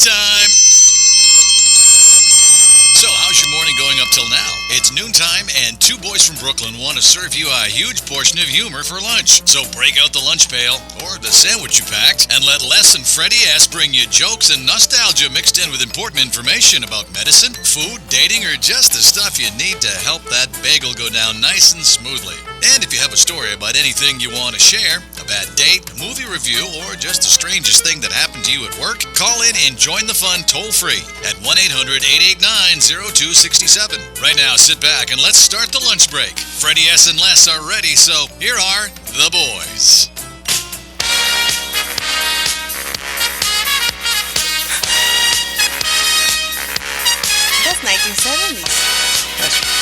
time. So, how's your morning going up till now? It's noontime, and two boys from Brooklyn want to serve you a huge portion of humor for lunch. So break out the lunch pail, or the sandwich you packed, and let Les and Freddie S. bring you jokes and nostalgia mixed in with important information about medicine, food, dating, or just the stuff you need to help that bagel go down nice and smoothly. And if you have a story about anything you want to share, a bad date, a movie review, or just the strangest thing that happened to you at work, call in and join the fun toll-free at 1-800-889-0267. Right now, sit back and let's start the lunch break. Freddie S. and Les are ready, so here are the boys. That's 1970s.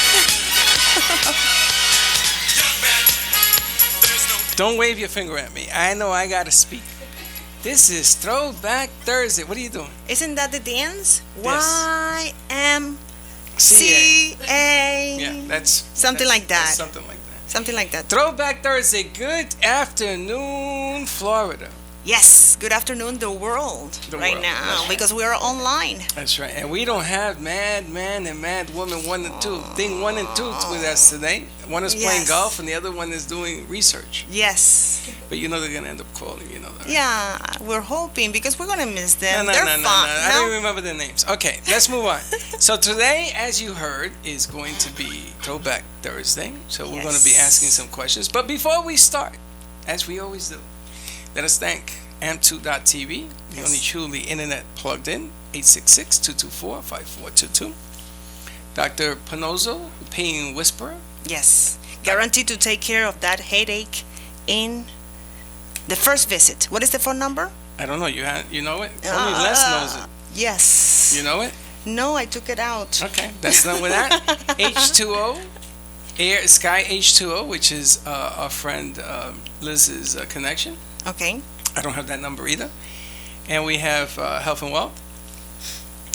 Don't wave your finger at me. I know I gotta speak. This is Throwback Thursday. What are you doing? Isn't that the dance? Yes. YMCA. Yeah, that's something like that. Something like that. Something like that. Throwback Thursday. Good afternoon, Florida. Yes. Good afternoon, the world. The right world. now, Right. because we are online. That's right. And we don't have Mad Man and Mad Woman 1 and 2. Thing 1 and 2 with us today. One is playing Yes. golf, and the other one is doing research. Yes. But you know they're gonna end up calling. You know that. Right? Yeah, we're hoping because we're gonna miss them. No, They're no. fun. I don't even remember their names. Okay, let's move on. So today, as you heard, is going to be Throwback Thursday. So we're going to be asking some questions. But before we start, as we always do, let us thank am2.tv, the only truly internet plugged in, 866-224-5422. Dr. Panozzo, the Pain Whisperer. Yes. Guaranteed to take care of that headache in the first visit. What is the phone number? I don't know. You know it? Only Les knows it. Yes. You know it? No, I took it out. Okay, that's done with that. H2O, Sky H2O, which is our friend Liz's connection. Okay. I don't have that number either. And we have Health and Wealth,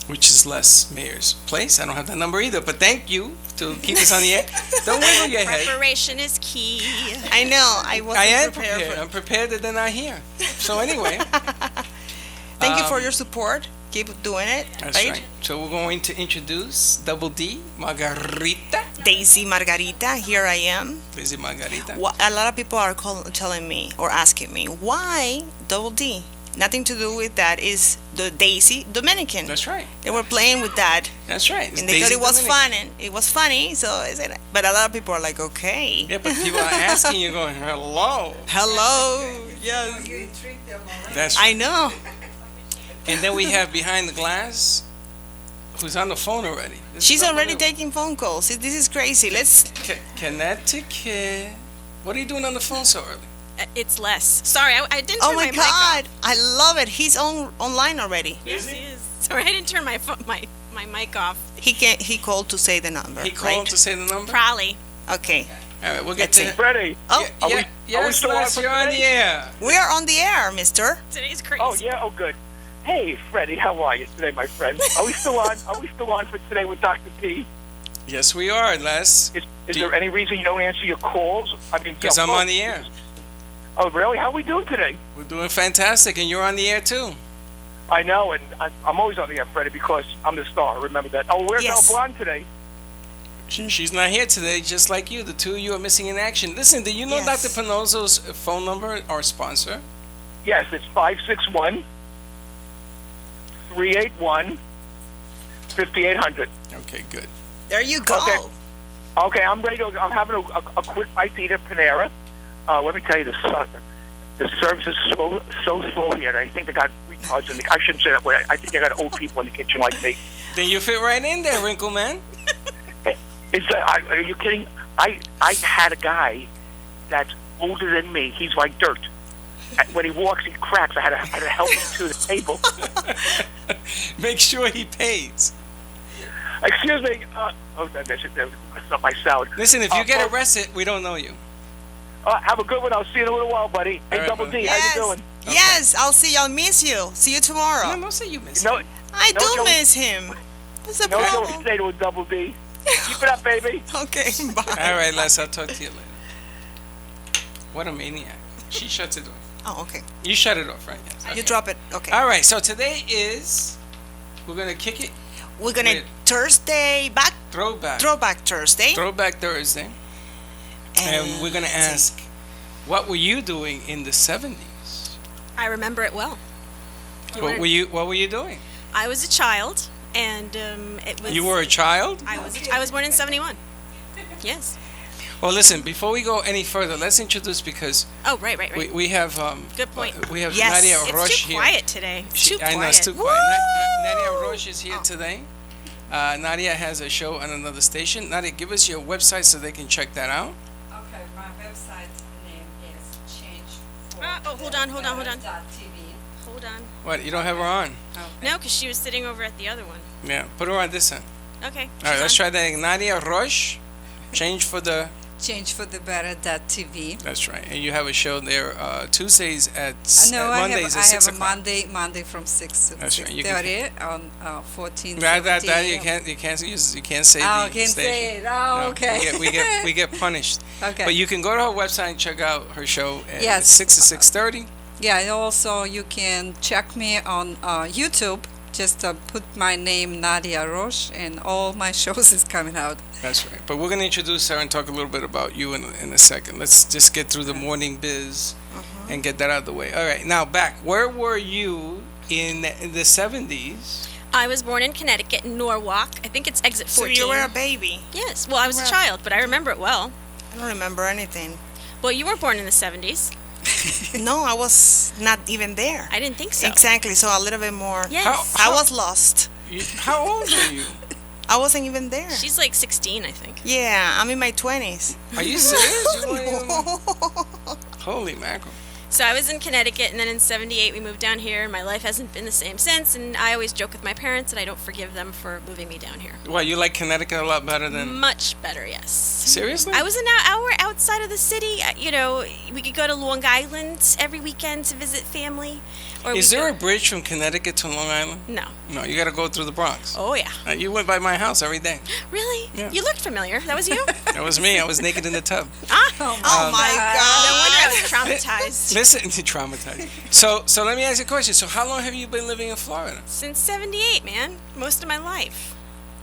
which is Les Mayer's place. I don't have that number either, but thank you to keep us on the air. Don't wiggle your head. Preparation is key. I know. I am wasn't prepared. I'm prepared that they're not here. So anyway. Thank you for your support. Keep doing it. That's right. So we're going to introduce Double D, Margarita. Daisy Margarita, here I am. Daisy Margarita. A lot of people are telling me or asking me, why Double D? Nothing to do with that. Is the Daisy Dominican. That's right. They were playing with that. That's right. And they thought it was fun, and it was funny, so I said, but a lot of people are like, okay. Yeah, but people are asking you, going, hello. Hello. Yes. That's right. I know. And then we have Behind the Glass, who's on the phone already. She's already taking phone calls. This is crazy. Let's. Connecticut. What are you doing on the phone so early? It's Les. Sorry, I didn't turn Oh my my mic God! off. I love it. He's online already. Yes, he is. Sorry, I didn't turn my mic off. He called to say the number. He called right? to say the number? Probably. Okay. All right, we'll get Let's to see. it. Freddie. Oh, Yes, still on Les, for you're on the today? air. we are on the air, mister. Today's crazy. Oh, yeah? Oh, good. Hey, Freddie, how are you today, my friend? Are we still on? Are we still on for today with Dr. P? Yes, we are, Les. Is there any reason you don't answer your calls? I mean, Because I'm on the air. Oh, really? How are we doing today? We're doing fantastic, and you're on the air, too. I know, and I'm always on the air, Freddie, because I'm the star. Remember that. Oh, where's Yes. El Blonde today? She's not here today, just like you. The two of you are missing in action. Listen, do you know Yes. Dr. Panozzo's phone number, our sponsor? Yes, it's 561-381-5800. Okay, good. There you go. Okay, I'm ready to. I'm having a quick bite to eat at Panera. Let me tell you, the service is so slow here. I think they got retards in the. I shouldn't say that way. I think they got old people in the kitchen like me. Then you fit right in there, Wrinkle Man. Are you kidding? I had a guy that's older than me. He's like dirt. When he walks, he cracks. I had to help him to the table. Make sure he pays. Excuse me. That's not my salad. Listen, if you get arrested, we don't know you. Have a good one. I'll see you in a little while, buddy. Hey, right, Double buddy. D, Yes. how you doing? Okay. Yes, I'll see you. I'll miss you. See you tomorrow. No, don't say you miss No, him. I no, do Joey. miss him. What's the no, don't problem? stay to a Double D. Keep it up, baby. Okay, bye. All right, Les, I'll talk to you later. What a maniac. She shuts it off. Oh, okay. You shut it off, right? Yes. You drop it. Okay. All right, so today is We're gonna kick it. We're gonna Wait. Thursday back Throwback Thursday, Thursday. And we're gonna ask, what were you doing in the 70s? I remember it well. What were you doing? I was a child, and it was. You were a child? I was born in '71. Yes. Well, listen. Before we go any further, let's introduce because Oh, right. we have Good point. we have Yes. Nadia It's Roche too here. quiet today. It's too I quiet. know it's too quiet. Nadia Roche is here today. Nadia has a show on another station. Nadia, give us your website so they can check that out. Okay, my website name is change. Hold on. TV. Hold on. What? You don't have her on? No, because she was sitting over at the other one. Yeah. Put her on this end. Okay. All right. Let's try that. Nadia Roche, change for the. Change for the better.tv. That's right. And you have a show there Tuesdays at No, Mondays I at 6 have a o'clock. Monday from 6 to That's right. You 6:30 on 14. That you can't say Oh, the can't station. say it. Oh, No, okay. we get punished. Okay. But you can go to her website and check out her show at Yes. 6 to 6:30. Yeah, and also you can check me on YouTube. Just put my name Nadia Roche, and all my shows is coming out. That's right. But we're going to introduce her and talk a little bit about you in a second. Let's just get through the morning biz and get that out of the way. All right. Now back. Where were you in the 70s? I was born in Connecticut, in Norwalk. I think it's exit So 14. you were a baby. Yes. Well, I was a child, but I remember it well. I don't remember anything. Well, you were born in the '70s. No, I was not even there. I didn't think so. Exactly. So a little bit more. Yes. I was lost. How old are you? I wasn't even there. She's like 16, I think. Yeah, I'm in my 20s. Are you serious? You weren't even... Holy mackerel. So I was in Connecticut, and then in '78 we moved down here, and my life hasn't been the same since. And I always joke with my parents that I don't forgive them for moving me down here. Well, you like Connecticut a lot better than... Much better, yes. Seriously? I was an hour outside of the city. You know, we could go to Long Island every weekend to visit family. Or Is we'd there go- a bridge from Connecticut to Long Island? No. No, you got to go through the Bronx. Oh, yeah. You went by my house every day. Really? Yeah. You looked familiar. That was you? That was me. I was naked in the tub. Oh my No wonder I God. was traumatized. Listen, traumatized. So let me ask you a question. So how long have you been living in Florida? Since '78, man. Most of my life.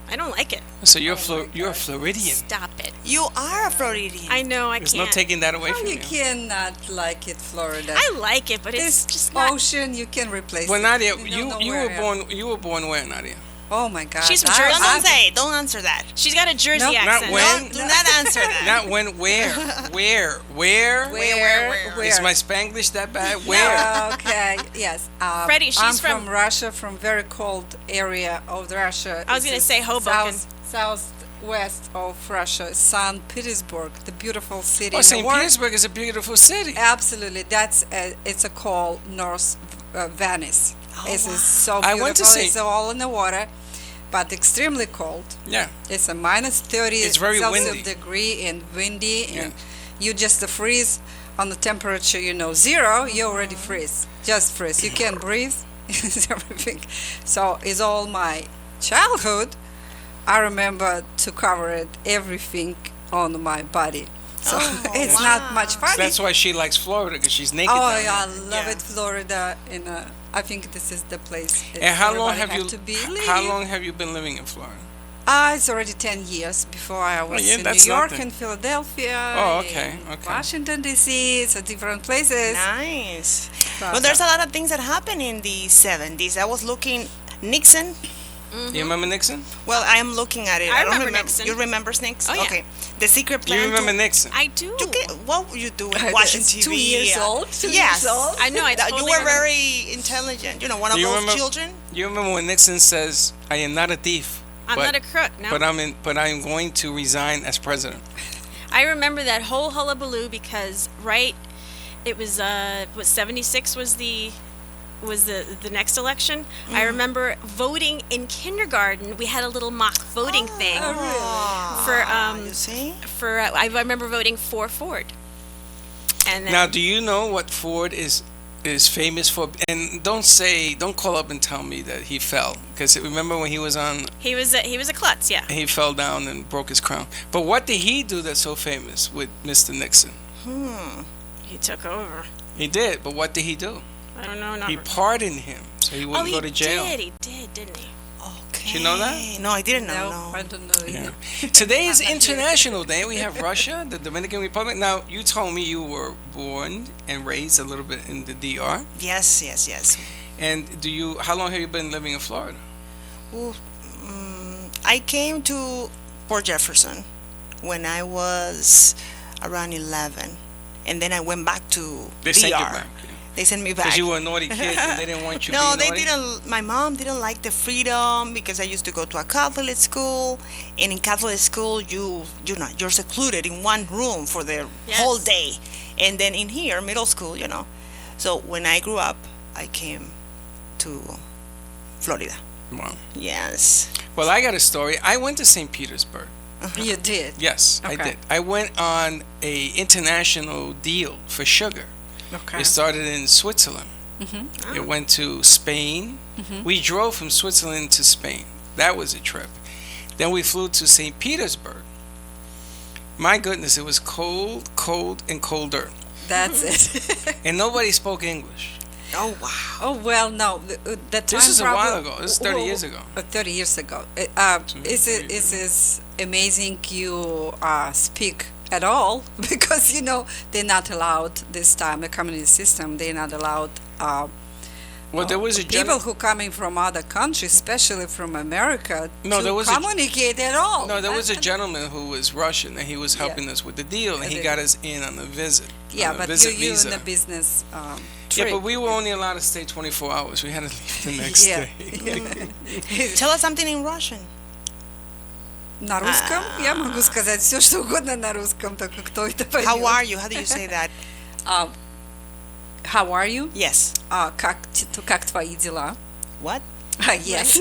I don't like it. So you're a Floridian. Stop it. You are a Floridian. I know I There's can't. no taking that away How from you you. cannot like it, Florida? I like it, but it's This just not. ocean, you can replace Well, it. Nadia, don't you know you where were I am. born where, Nadia? Oh my God! She's from I- Jersey. Don't, I- don't say it. Don't answer that. She's got a Jersey Nope. Not accent. when. Do not answer that. Not when. Where? Where? Is my Spanglish that bad? Where? Okay. Yes. Freddie, she's I'm from- Russia, from very cold area of Russia. I was gonna This say is Hoboken. Southwest of Russia, St. Petersburg, the beautiful city. Oh, in the St. world. Petersburg is a beautiful city. Absolutely, that's it's a called North Venice. It is so I beautiful. went to see- It's all in the water, but extremely cold. Yeah. It's a minus 30 It's very Celsius windy. degree and windy, and Yeah. you just freeze on the temperature. 0, you already freeze. Just freeze. You can't breathe. It's everything. So it's all my childhood. I remember to cover it everything on my body. So it's not much fun. That's why she likes Florida, because she's naked. Oh down yeah, I there. love it, Florida. I think this is the place. And how long have everybody you? to be How living. long have you been living in Florida? It's already 10 years. Before I was yeah, in that's New York nothing. and Philadelphia. Oh, okay, and okay. Washington D.C. It's a different places. Nice. But- Well, there's a lot of things that happened in the 70s. I was looking, Nixon. You remember Nixon? Well, I am looking at it. I don't remember Nixon. You remember Nixon? Oh, yeah. Okay. The secret plan. You remember to, Nixon? I do. What were you doing? It's Watching TV. 2 years old. 2 Yes. years old. I know. I That totally you were remember. very intelligent. One of Do you those remember- children. You remember when Nixon says, "I am not a thief, I'm but, not a crook. No. but I'm going to resign as president." I remember that whole hullabaloo because it was 76 was the next election. I remember voting in kindergarten. We had a little mock voting thing for You see? I remember voting for Ford. And then Now, do you know what Ford is famous for? And don't call up and tell me that he fell, because remember when he was on, he was a klutz, yeah. he fell down and broke his crown. But what did he do that's so famous with Mr. Nixon? He took over. He did, but what did he do? I don't know. Not He pardoned him, so he wouldn't he go to jail. did. He did, didn't he? Okay. Did you know that? No, I didn't know. No, No. I don't know. Yeah. Today is International Day. We have Russia, the Dominican Republic. Now, you told me you were born and raised a little bit in the DR. Yes, yes, yes. And how long have you been living in Florida? Ooh, I came to Port Jefferson when I was around 11, and then I went back to They DR. sent you back. They sent me back. Because you were a naughty kid and they didn't want you No, to be they naughty? didn't. My mom didn't like the freedom because I used to go to a Catholic school, and in Catholic school, you're secluded in one room for the whole Yes. day, and then in here, middle school, So when I grew up, I came to Florida. Wow. Yes. Well, I got a story. I went to St. Petersburg. You did. Yes, I Okay. did. I went on a international deal for sugar. Okay. It started in Switzerland. It went to Spain. We drove from Switzerland to Spain. That was a trip. Then we flew to St. Petersburg. My goodness, it was cold, and colder. That's it. And nobody spoke English. Oh wow. Oh well, no. The time This is a problem- while ago. This is 30 years ago. 30 years ago. Is amazing you speak at all because they're not allowed this time. The communist system, they're not allowed. Well, there was a People who coming from other countries, especially from America, No, to there was a- communicate at all. No, there was a gentleman who was Russian, and he was helping us with the deal, and he The- got us in on a visit. Yeah, on a but visit you in visa. the business Yeah, trip. but we were only allowed to stay 24 hours. We had to leave the next Yeah. day. Tell us something in Russian. На русском я могу сказать все, что угодно на русском, только кто это поймет. How are you? How do you say that? How are you? Yes. Как твои дела? What? Yes.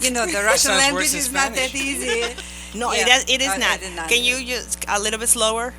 The Russian sounds language worse than is not that Spanish. easy. No, Yeah. it is I not. did not. Can you just a little bit slower?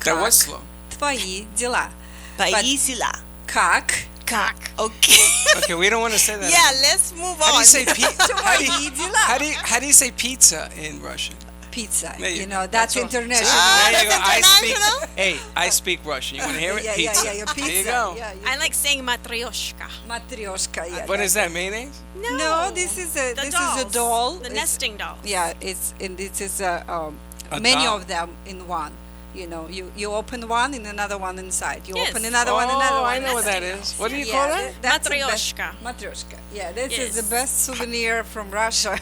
That was slow. Твои дела. Paisila. Как Kak. Okay. Okay, we don't want to say that. Yeah, let's move How do on. you say твои дела? how do you say pizza in Russian? Pizza. There you go. That's That's all. international. There you that's go. I speak. international? Hey, I speak Russian. You want to hear it? Yeah, Pizza. yeah, pizza. There you go. Yeah, I like saying matryoshka. Matryoshka. Yeah. What is that, mayonnaise? No, this is a The this dolls, is a doll. The It's- nesting doll. Yeah, this is A many doll. of them in one. You open one and another one inside. You Yes. open another one, another Oh, one. I know what that is. What do you Yeah, call that? that's the best- Matryoshka. Matryoshka. Yeah, this is the Yes. best souvenir from Russia.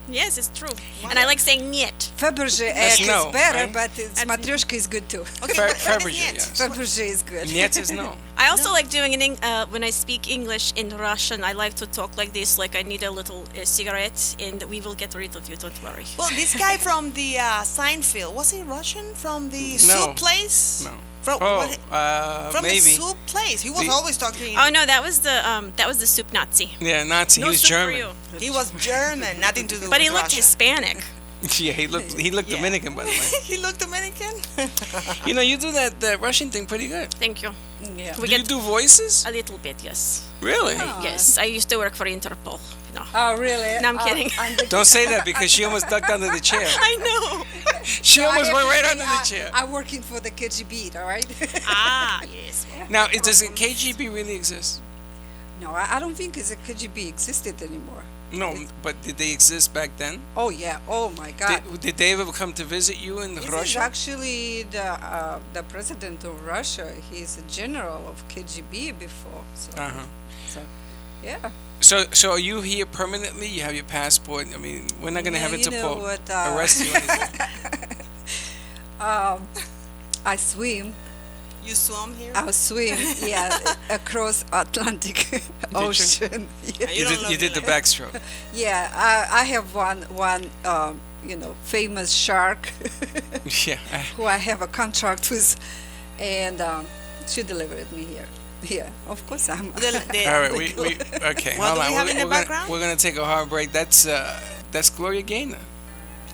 Yes, it's true. And I like saying niet. Fabergé That's egg no, is better, right? but matryoshka is good too. Okay, Fer- what is Fabergé, it? yes. Fabergé is good. Niet is no. I also like doing when I speak English in Russian, I like to talk like this, like I need a little cigarette and we will get rid of you, don't worry. Well, this guy from the Seinfeld, was he Russian? From the No. soup place? No. From, Oh, from the maybe. soup place. He was The- always talking. Oh no, that was the soup Nazi. Yeah, Nazi. No He was soup for German. you. He was German, nothing to do But with he looked Russia. Hispanic. Yeah, he looked Yeah. Dominican, by the way. He looked Dominican. You do that Russian thing pretty good. Thank you. Yeah. We Do you get do voices? a little bit, yes. Really? Yes, I used to work for Interpol. No. Oh, really? No, I'm kidding. Don't say that because she almost ducked under the chair. I know. She almost went right under the chair. I'm working for the KGB, all right? Ah, yes. Now, does the KGB really exist? No, I don't think the KGB existed anymore. No, but did they exist back then? Oh, yeah. Oh, my God. Did they ever come to visit you in This is Russia? actually the president of Russia. He's a general of KGB before. So, Uh-huh. yeah. So are you here permanently? You have your passport? I mean, we're not going to have Yeah, you know Interpol what, arrest you. or anything. I swim. You swam here? I swim, yeah, across Atlantic Ocean. Yeah, You don't You did the backstroke. yeah. I have one famous shark Yeah. who I have a contract with, and she delivered me here. Yeah, of course I'm. All right, we okay. What hold do on. we have in the background? We're gonna take a hard break. That's Gloria Gaynor,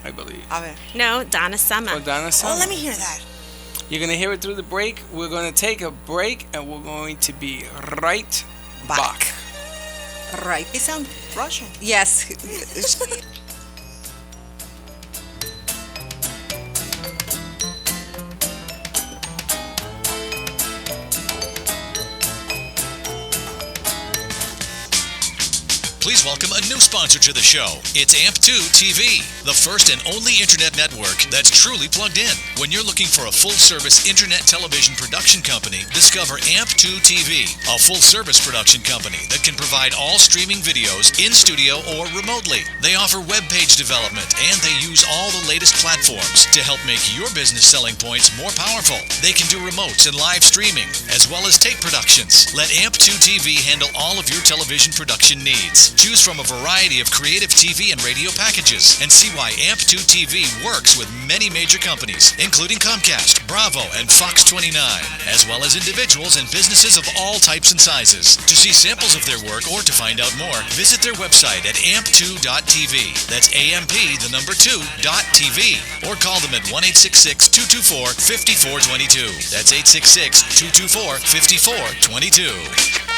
I believe. A ver. No, Donna Summer. Oh, Donna Oh, Summer. let me hear that. You're gonna hear it through the break. We're gonna take a break, and we're going to be right back. Right. It sounds Russian. Yes. Please let's welcome a new sponsor to the show. It's AMP2 TV, the first and only internet network that's truly plugged in. When you're looking for a full-service internet television production company, discover AMP2 TV, a full-service production company that can provide all streaming videos in studio or remotely. They offer web page development, and they use all the latest platforms to help make your business selling points more powerful. They can do remotes and live streaming, as well as tape productions. Let AMP2 TV handle all of your television production needs. Choose from a variety of creative TV and radio packages, and see why AMP2 TV works with many major companies, including Comcast, Bravo, and Fox 29, as well as individuals and businesses of all types and sizes. To see samples of their work or to find out more, visit their website at amp2.tv. That's AMP2.tv. Or call them at 1-866-224-5422. That's 866-224-5422.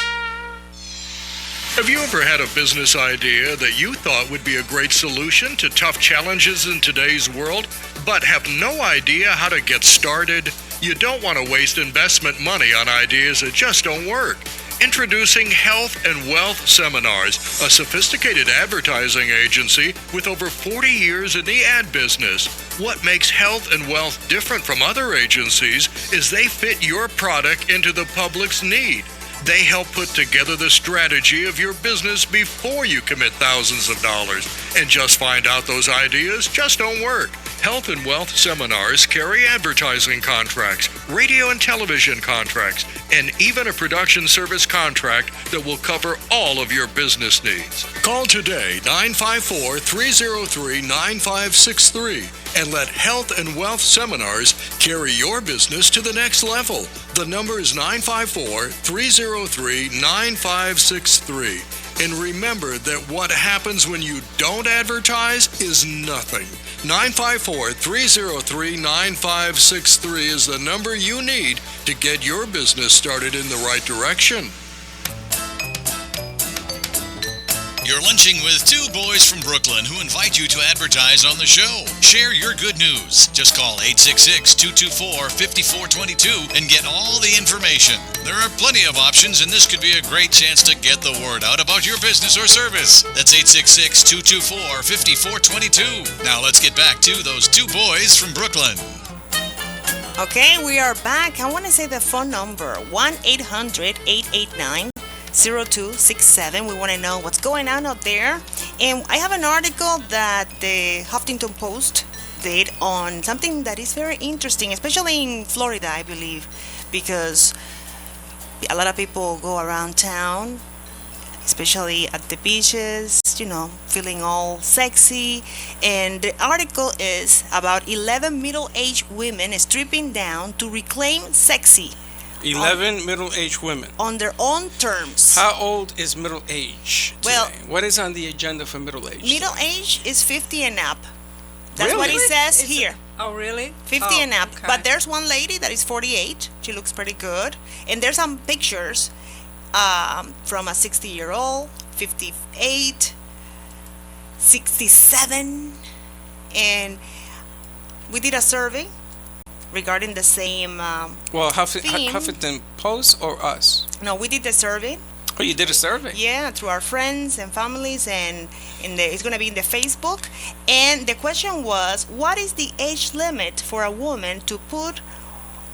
Have you ever had a business idea that you thought would be a great solution to tough challenges in today's world, but have no idea how to get started? You don't want to waste investment money on ideas that just don't work. Introducing Health and Wealth Seminars, a sophisticated advertising agency with over 40 years in the ad business. What makes Health and Wealth different from other agencies is they fit your product into the public's need. They help put together the strategy of your business before you commit thousands of dollars and just find out those ideas just don't work. Health and Wealth Seminars carry advertising contracts, radio and television contracts, and even a production service contract that will cover all of your business needs. Call today 954-303-9563 and let Health and Wealth Seminars carry your business to the next level. The number is 954-303-9563. And remember that what happens when you don't advertise is nothing. 954-303-9563 is the number you need to get your business started in the right direction. You're lunching with two boys from Brooklyn who invite you to advertise on the show. Share your good news. Just call 866-224-5422 and get all the information. There are plenty of options, and this could be a great chance to get the word out about your business or service. That's 866-224-5422. Now let's get back to those two boys from Brooklyn. Okay, we are back. I want to say the phone number, 1-800-889-0267. We want to know what's going on out there. And I have an article that the Huffington Post did on something that is very interesting, especially in Florida, I believe, because a lot of people go around town, especially at the beaches, feeling all sexy. And the article is about 11 middle-aged women stripping down to reclaim sexy. 11 middle-aged women. On their own terms. How old is middle age today? Well, what is on the agenda for middle age? Middle age is 50 and up. That's Really? what it says here. Oh, really? 50 and up. Okay. But there's one lady that is 48. She looks pretty good. And there's some pictures from a 60-year-old, 58, 67. And we did a survey regarding the same Well, theme. Huffington Post or us? No, we did the survey. Oh, you did a survey? Yeah, through our friends and families, and it's going to be in the Facebook. And the question was, what is the age limit for a woman to put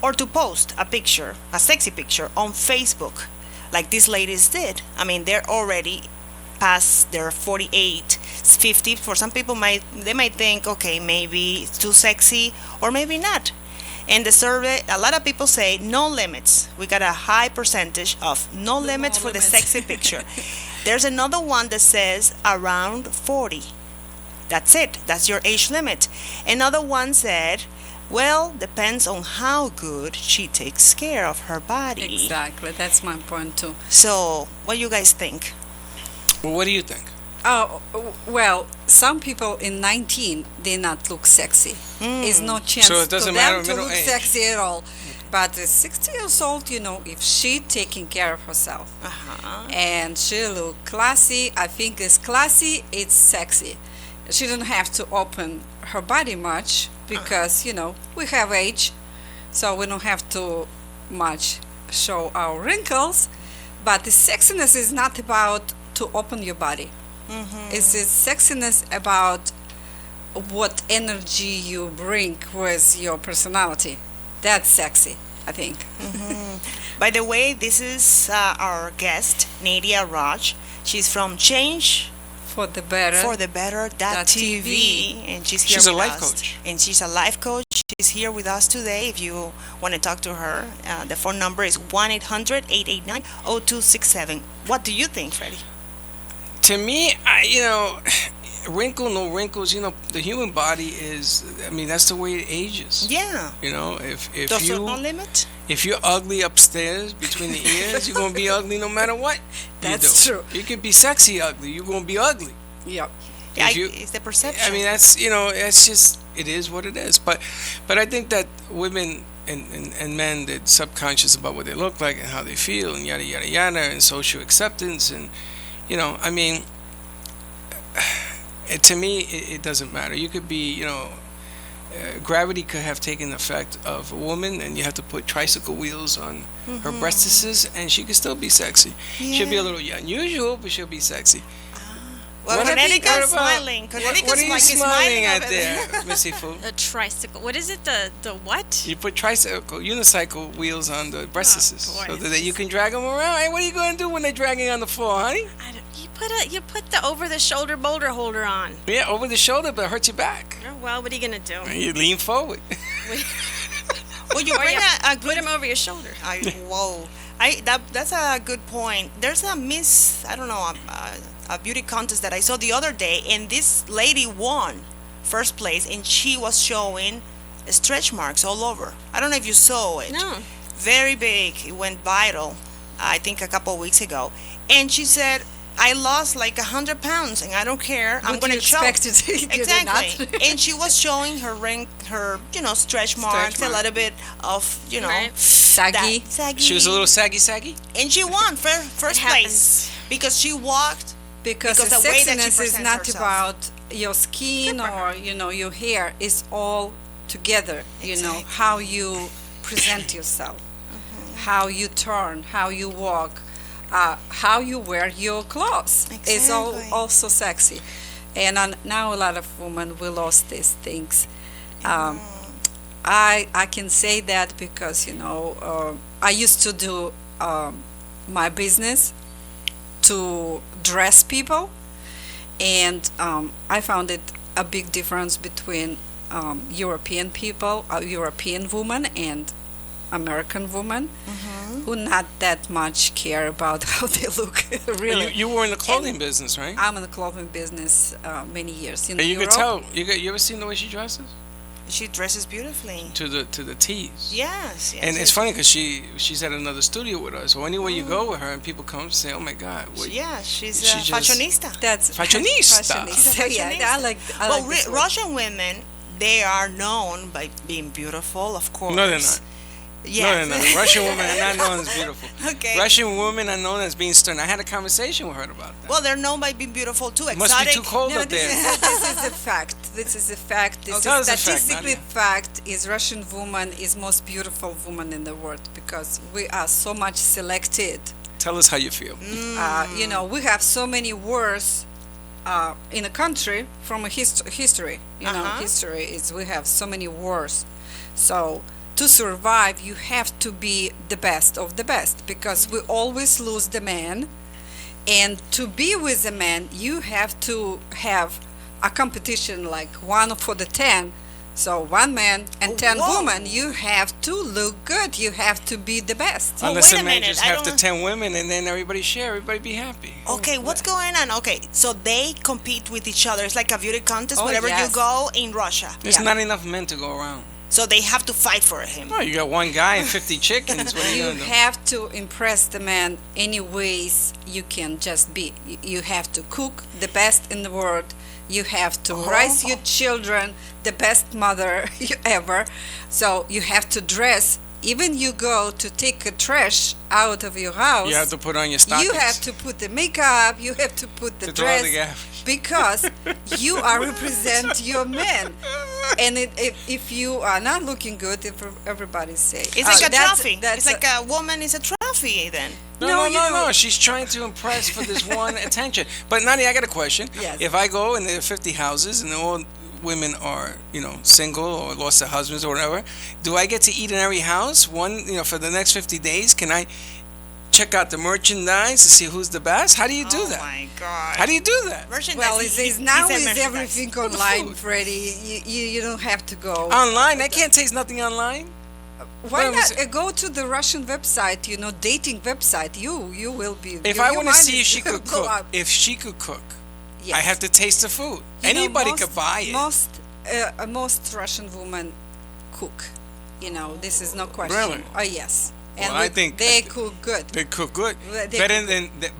or to post a picture, a sexy picture, on Facebook, like these ladies did? I mean, they're already past their 48, 50. For some people, they might think, okay, maybe it's too sexy, or maybe not. In the survey, a lot of people say no limits. We got a high percentage of no limits for the sexy picture. There's another one that says around 40. That's it. That's your age limit. Another one said, well, depends on how good she takes care of her body. Exactly. That's my point too. So, what do you guys think? Well, what do you think? Oh, well, some people in 19 did not look sexy. It's no chance So it doesn't to matter them to middle look age. sexy at all. But at 60 years old, if she taking care of herself and she look classy, I think it's classy, it's sexy. She don't have to open her body much because, we have age, so we don't have to much show our wrinkles. But the sexiness is not about to open your body. It's this sexiness about what energy you bring with your personality. That's sexy, I think. By the way, this is our guest, Nadia Raj. She's from Change For the better. for the Better.tv, and she's here She's a with life us. coach. And she's a life coach. She's here with us today. If you want to talk to her, the phone number is 1-800-889-0267. What do you think, Freddie? To me, wrinkle, no wrinkles. The human body is. I mean, that's the way it ages. Yeah. If Does you it no limit? if you're ugly upstairs between the ears, you're gonna be ugly no matter what. That's you do. true. You could be sexy ugly. You're gonna be ugly. Yep. Yeah, If you- it's the perception. I mean, that's it's just it is what it is. But I think that women and men that subconscious about what they look like and how they feel and yada yada yada and social acceptance and I mean, to me it doesn't matter. You could be gravity could have taken effect of a woman and you have to put tricycle wheels on her breastises and she could still be sexy. She'll be a little unusual, but she'll be sexy. Well, What Connecticut's about- smiling. What Connecticut's are you like smiling at over there, Missy Fu? A tricycle. What is it? The what? You put unicycle wheels on the breastises boy, so it's that you can drag them around. Hey, what are you going to do when they're dragging on the floor, honey? You put the over the shoulder boulder holder on. Yeah, over the shoulder, but it hurts your back. Oh, well, what are you gonna do? You lean forward. Well, you Or bring you a put good him over your shoulder. whoa. That's a good point. There's a a beauty contest that I saw the other day, and this lady won first place, and she was showing stretch marks all over. I don't know if you saw it. No. Very big. It went viral, I think a couple of weeks ago. And she said, I lost like 100 pounds, and I don't care. I'm What going do to you show. expect to do? You did not. Exactly. And she was showing her stretch marks, a mark. little bit of, Right. Saggy. that saggy. She was a little saggy. And she won first It place because she walked. Because Because the the way that she sexiness is presents not herself. about your skin or your hair. It's all together. How you present yourself, how you turn, how you walk, how you wear your clothes. It's all Exactly. also sexy. And now a lot of women we lost these things. I can say that because I used to do my business to dress people, and I found it a big difference between European people, European women, and American women who not that much care about how they look. Really, You were in the clothing business, right? I'm in the clothing business many years in And you Europe. could tell. You ever seen the way she dresses? She dresses beautifully. To the T's. Yes. And it's funny because she's at another studio with us. So anywhere you go with her, and people come and say, "Oh my God, what, Yeah, she's She a just- fashionista. That's Fashionista. fashionista. Yeah, I like Well, this word. Russian women, they are known by being beautiful, of course. No, they're not. Yes. No, they're not. Russian women are not known as beautiful. Okay. Russian women are known as being stern. I had a conversation with her about that. Well, they're known by being beautiful too. It must Exotic. be too cold No, up there. this is a fact. This is a fact. This tell is us a fact, statistically Nadia. fact. Is Russian woman is most beautiful woman in the world because we are so much selected. Tell us how you feel. We have so many wars in a country from a history. History is we have so many wars. So to survive, you have to be the best of the best because we always lose the man. And to be with a man, you have to have a competition like 1 for the 10. So 1 man and 10 Whoa. women, you have to look good. You have to be the best. Well, Unless wait a a man minute, just I have the don't- 10 women and then everybody share, everybody be happy. Okay, what's going on? Okay, so they compete with each other. It's like a beauty contest Oh, wherever you yes. go in Russia. There's Yeah. not enough men to go around. So they have to fight for him. Oh, you got 1 guy and 50 chickens. What are you You going to do? have to impress the man any ways you can just be. You have to cook the best in the world. You have to raise your children the best mother you ever. So you have to dress. Even you go to take a trash out of your house. You have to put on your stockings. You have to put the makeup. You have to put the To throw dress the garbage. because you are represent your man. And if you are not looking good, if everybody say It's like a that's- trophy. that's It's like a woman is a trophy. coffee then. No. She's trying to impress for this one attention. But Nadia, I got a question. Yes. If I go and there are 50 houses and all women are, single or lost their husbands or whatever, do I get to eat in every house for the next 50 days? Can I check out the merchandise to see who's the best? How do you do that? Oh my God. How do you do that? Well, now is everything online, Freddie. You don't have to go. Online? I can't taste nothing online. Why not go to the Russian website? Dating website. You will be. If I want to see if she could cook, yes. I have to taste the food. Anybody could buy it. Most Russian women cook. This is no question. Really? Oh yes. Well, And I think they cook good. They cook good.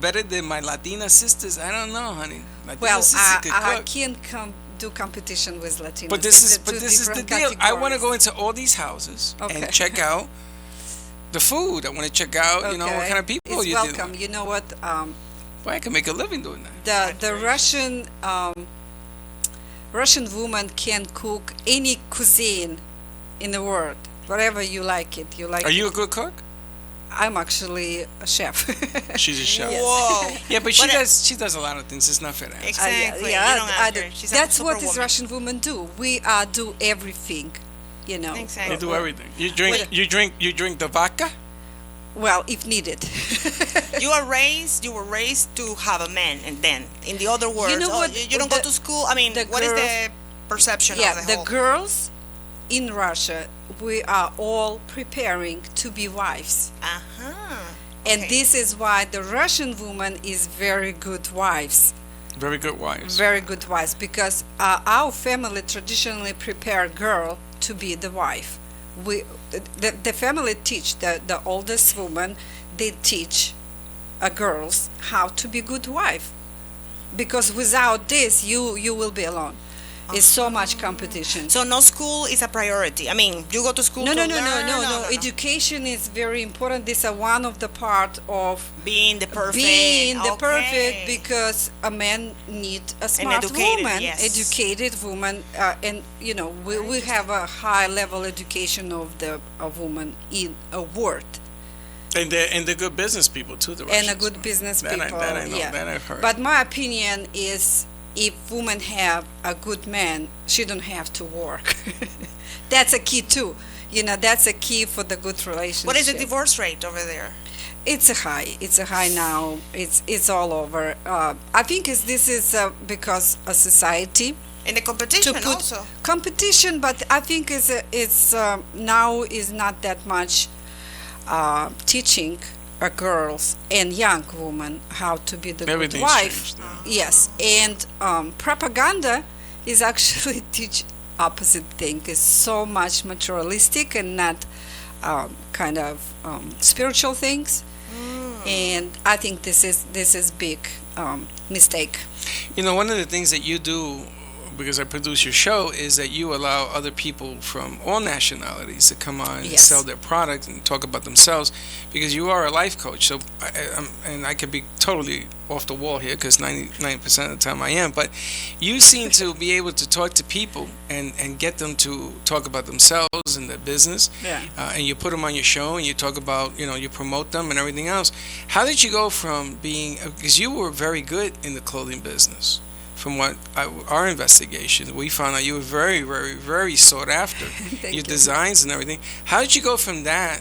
Better than my Latina sisters. I don't know, honey. Well, sisters I cook. can't do competition with Latinos. But this is the deal. I want to go into all these houses and check out the food. I want to check out, what kind of people it's you're welcome. dealing with. You know what? Well, I can make a living doing that. The Russian woman can cook any cuisine in the world, whatever you like it. Are you a good cook? I'm actually a chef. She's a chef. Whoa. Yeah, but she does a lot of things. It's not for that. Exactly. That's what this Russian woman do. We do everything, Exactly. You do everything. You drink the vodka? Well, if needed. You were raised to have a man, and then, in the other words, you don't go to school. I mean, what is the perception of the whole? Girls in Russia, we are all preparing to be wives. And this is why the Russian woman is very good wives. Very good wives. Very good wives, because our family traditionally prepare girl to be the wife. The family teach the oldest woman, they teach girls how to be good wife, because without this you will be alone. It's so much competition. So no school is a priority. I mean, you go to school. No. Education is very important. This is one of the part of being the perfect. Because a man need a smart woman, educated woman, and we have a high level education of the woman in a word. And they're good business people too. The Russians. And a good business people. That I know. That I've heard. But my opinion is, if women have a good man, she don't have to work. That's a key too. That's a key for the good relationship. What is the divorce rate over there? It's a high. It's a high now. It's all over. I think this is because of society. And the competition also. Competition, but I think it's now is not that much teaching girls and young women how to be the good wife. Yes, and propaganda is actually teach opposite thing. Is so much materialistic and not kind of spiritual things. And I think this is big mistake. One of the things that you do, because I produce your show, is that you allow other people from all nationalities to come on and sell their product and talk about themselves, because you are a life coach. So, I could be totally off the wall here, because 99% of the time I am, but you seem to be able to talk to people and get them to talk about themselves and their business. Yeah. And you put them on your show and you talk about, you promote them and everything else. How did you go from being, because you were very good in the clothing business. From what our investigation, we found out you were very, very, very sought after. Your designs and everything. How did you go from that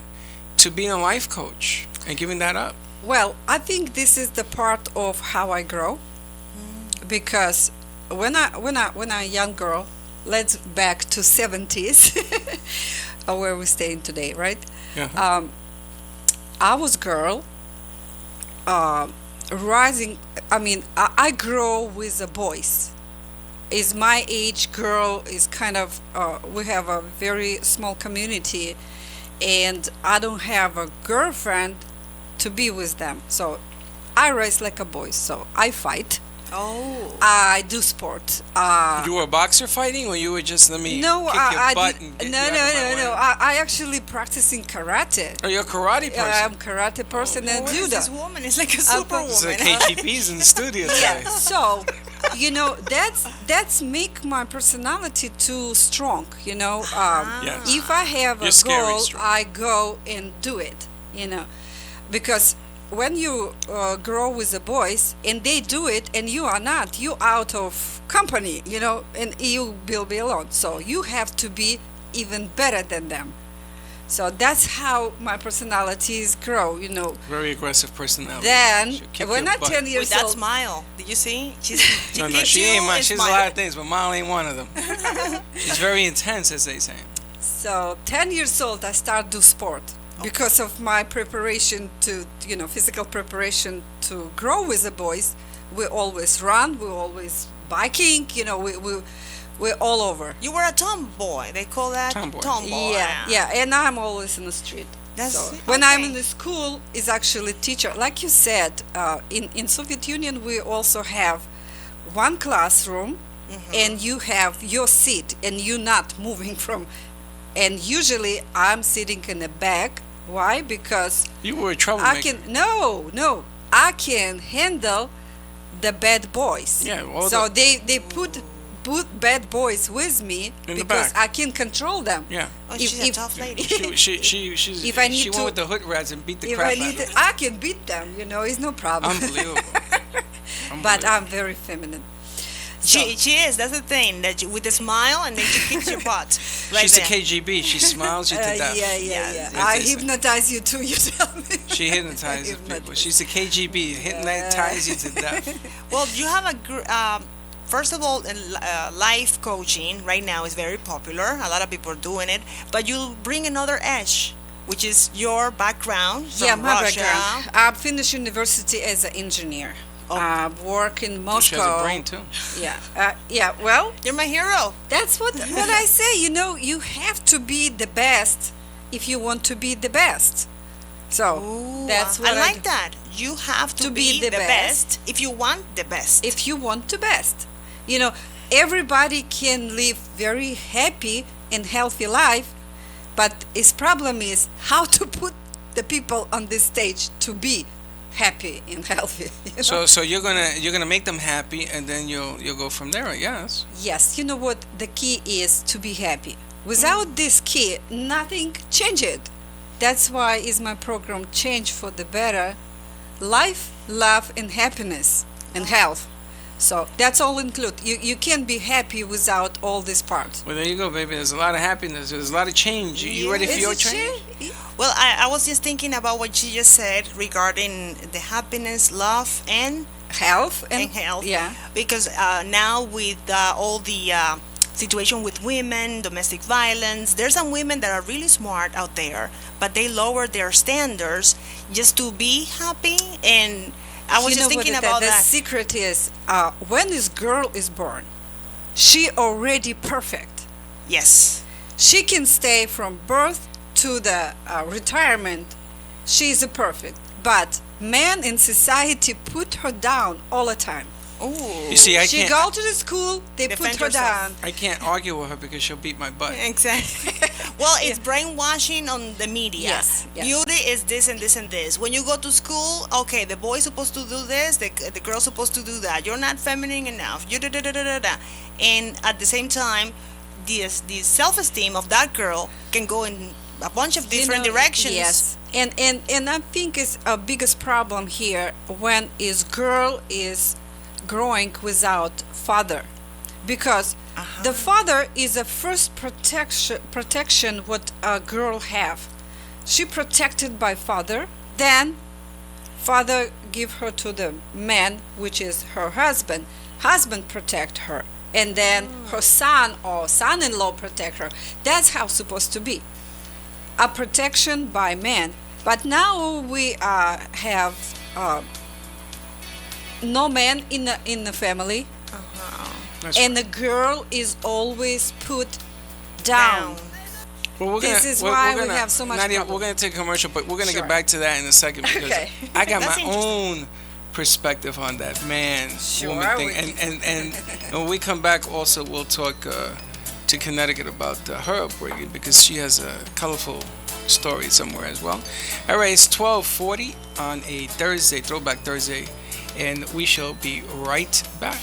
to being a life coach and giving that up? Well, I think this is the part of how I grow, because when I young girl, let's back to 70s, where we're staying today, right? Uh-huh. I was girl. Rising, I grow with the boys. Is my age girl is kind of, we have a very small community, and I don't have a girlfriend to be with them. So I raise like a boy. So I fight. Oh. I do sport. You were a boxer fighting, or you were just kick your butt and get you out of my way? I actually practicing karate. Oh, you're a karate person. I'm a karate person and What judo. is this woman? It's like a superwoman. It's like KGB's in the studio today. So, that's make my personality too strong. Yes. If I have You're a scary goal, strong. I go and do it. because when you grow with the boys and they do it and you are not, you out of company, and you will be alone. So you have to be even better than them. So that's how my personalities grow, Very aggressive personality. Then, She'll kick when your I'm butt. 10 With years that old, smile, did you see? She No, kicks she you ain't mine. and She's a smile. lot of things, but Molly ain't one of them. She's very intense, as they say. so 10 years old, I start do sport because of my preparation to, physical preparation to grow with the boys. We always run, we always biking, we're all over. You were a tomboy. They call that Tomboy. Yeah, and I'm always in the street. That's So it. when I'm Okay. in the school, is actually teacher. Like you said, in Soviet Union, we also have one classroom, and you have your seat, and you're not moving from. And usually, I'm sitting in the back. Why? Because You were a troublemaker. I can I can handle the bad boys. Yeah, all so the- they put bad boys with me In the because back. I can control them. Yeah. Oh, If- she's a if- tough lady. She's, If I need she went to- with the hood rats and beat the If crap I out need, of them. I can beat them. It's no problem. Unbelievable. But I'm very feminine. She is. That's the thing. That with a smile, and then she kicks your butt. Right She's there. the KGB. She smiles you to death. Yeah. That's I it. hypnotize you too. You tell me. She hypnotizes people. Hypnotize. She's the KGB. Hypnotize you to death. Well, you have first of all, life coaching right now is very popular. A lot of people are doing it, but you bring another edge, which is your background from Yeah, my Russia. background. I finished university as an engineer. I work in Moscow. She has a brain too. Yeah. Well, You're my hero. that's what I say. You have to be the best if you want to be the best. So Ooh, that's what I like do. that. You have to, To be the best if you want the best. If you want the best, everybody can live very happy and healthy life, but his problem is how to put the people on this stage to be happy and healthy. So you're gonna make them happy, and then you'll go from there, I guess. Yes, you know what the key is to be happy. Without this key, nothing changed. That's why is my program Change for the Better, life, love, and happiness and health. So that's all include. You can't be happy without all these parts. Well, there you go, baby. There's a lot of happiness. There's a lot of change. You ready for your change? Well, I was just thinking about what she just said regarding the happiness, love, and Health and health. Yeah. Because now with all the situation with women, domestic violence, there's some women that are really smart out there, but they lower their standards just to be happy. And I was just thinking about the that. secret is when this girl is born, she already perfect. Yes. She can stay from birth to the retirement. She is perfect. But men in society put her down all the time. Ooh. You see, I She can't. go to the school, they Defend put her herself. down. I can't argue with her because she'll beat my butt. Exactly. Well, it's brainwashing on the media. Yes. Beauty is this and this and this. When you go to school, okay, the boy's supposed to do this, the girl's supposed to do that. You're not feminine enough. You da da da da da da. And at the same time, the self-esteem of that girl can go in a bunch of different directions. Yes. And I think it's a biggest problem here when is girl is growing without father, because the father is the first protection what a girl have. She protected by father, then father give her to the man, which is her husband. Husband protect her, and then her son or son-in-law protect her. That's how it's supposed to be, a protection by man. But now we have no man in the family, That's and the girl is always put down. Well, This is why we have so much Nadia, problem. we're going to take a commercial, but we're going to Sure. get back to that in a second because Okay. I got That's my interesting. own perspective on that man Sure, woman thing. we- And when we come back, also we'll talk to Connecticut about her upbringing because she has a colorful story somewhere as well. All right, it's 12:40 on a Thursday, Throwback Thursday, and we shall be right back.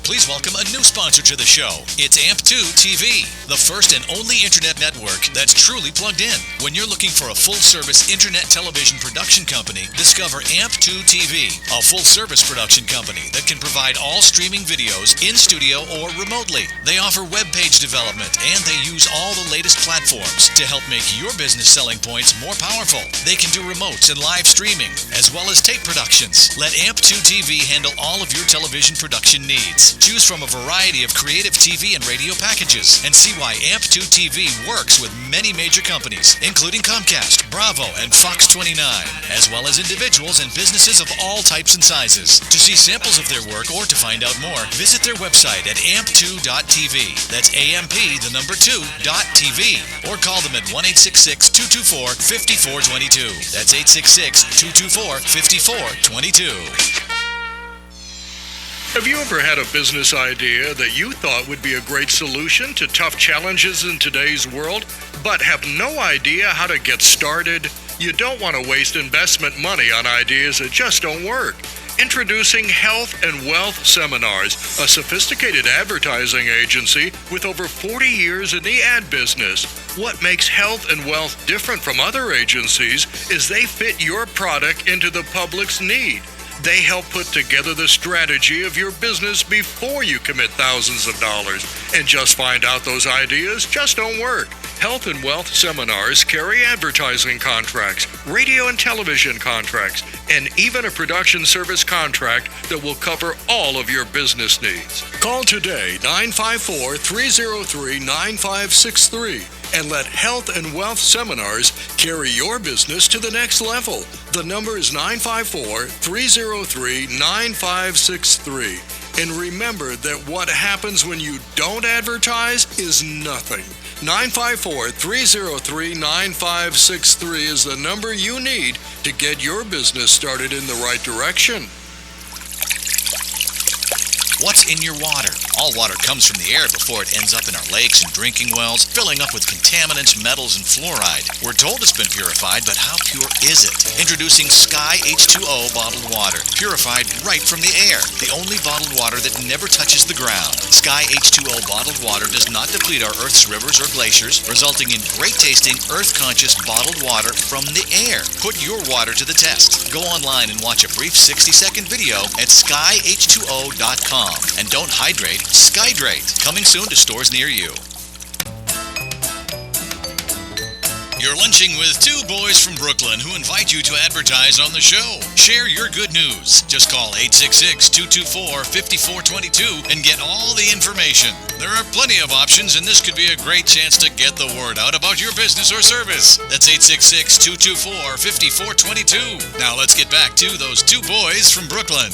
Please let's welcome a new sponsor to the show. It's AMP2 TV, the first and only internet network that's truly plugged in. When you're looking for a full-service internet television production company, discover AMP2 TV, a full-service production company that can provide all streaming videos in studio or remotely. They offer web page development, and they use all the latest platforms to help make your business selling points more powerful. They can do remotes and live streaming, as well as tape productions. Let AMP2 TV handle all of your television production needs. Choose from a variety of creative TV and radio packages, and see why AMP2 TV works with many major companies, including Comcast, Bravo, and Fox 29, as well as individuals and businesses of all types and sizes. To see samples of their work or to find out more, visit their website at amp2.tv. That's AMP2.tv. Or call them at 1-866-224-5422. That's 866-224-5422. Have you ever had a business idea that you thought would be a great solution to tough challenges in today's world, but have no idea how to get started? You don't want to waste investment money on ideas that just don't work. Introducing Health and Wealth Seminars, a sophisticated advertising agency with over 40 years in the ad business. What makes Health and Wealth different from other agencies is they fit your product into the public's need. They help put together the strategy of your business before you commit thousands of dollars and just find out those ideas just don't work. Health and Wealth Seminars carry advertising contracts, radio and television contracts, and even a production service contract that will cover all of your business needs. Call today 954-303-9563 and let Health and Wealth Seminars carry your business to the next level. The number is 954-303-9563. And remember that what happens when you don't advertise is nothing. 954-303-9563 is the number you need to get your business started in the right direction. What's in your water? All water comes from the air before it ends up in our lakes and drinking wells, filling up with contaminants, metals, and fluoride. We're told it's been purified, but how pure is it? Introducing Sky H2O bottled water, purified right from the air. The only bottled water that never touches the ground. Sky H2O bottled water does not deplete our Earth's rivers or glaciers, resulting in great-tasting, Earth-conscious bottled water from the air. Put your water to the test. Go online and watch a brief 60-second video at skyh2o.com. And don't hydrate, Skydrate. Coming soon to stores near you. You're lunching with two boys from Brooklyn who invite you to advertise on the show. Share your good news. Just call 866-224-5422 and get all the information. There are plenty of options, and this could be a great chance to get the word out about your business or service. That's 866-224-5422. Now let's get back to those two boys from Brooklyn.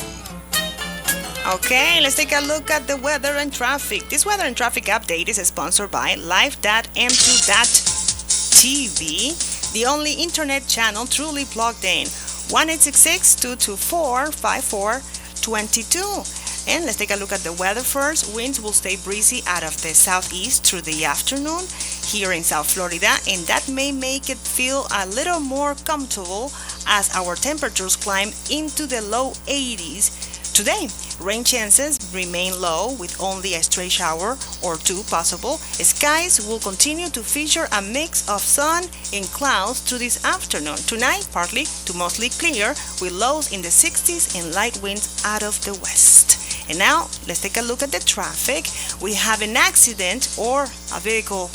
Okay, let's take a look at the weather and traffic. This weather and traffic update is sponsored by live.m2.tv, the only internet channel truly plugged in. 1-866-224-5422. And let's take a look at the weather first. Winds will stay breezy out of the southeast through the afternoon here in South Florida, and that may make it feel a little more comfortable as our temperatures climb into the low 80s. Today, rain chances remain low with only a stray shower or two possible. Skies will continue to feature a mix of sun and clouds through this afternoon. Tonight, partly to mostly clear with lows in the 60s and light winds out of the west. And now, let's take a look at the traffic. We have an accident or a vehicle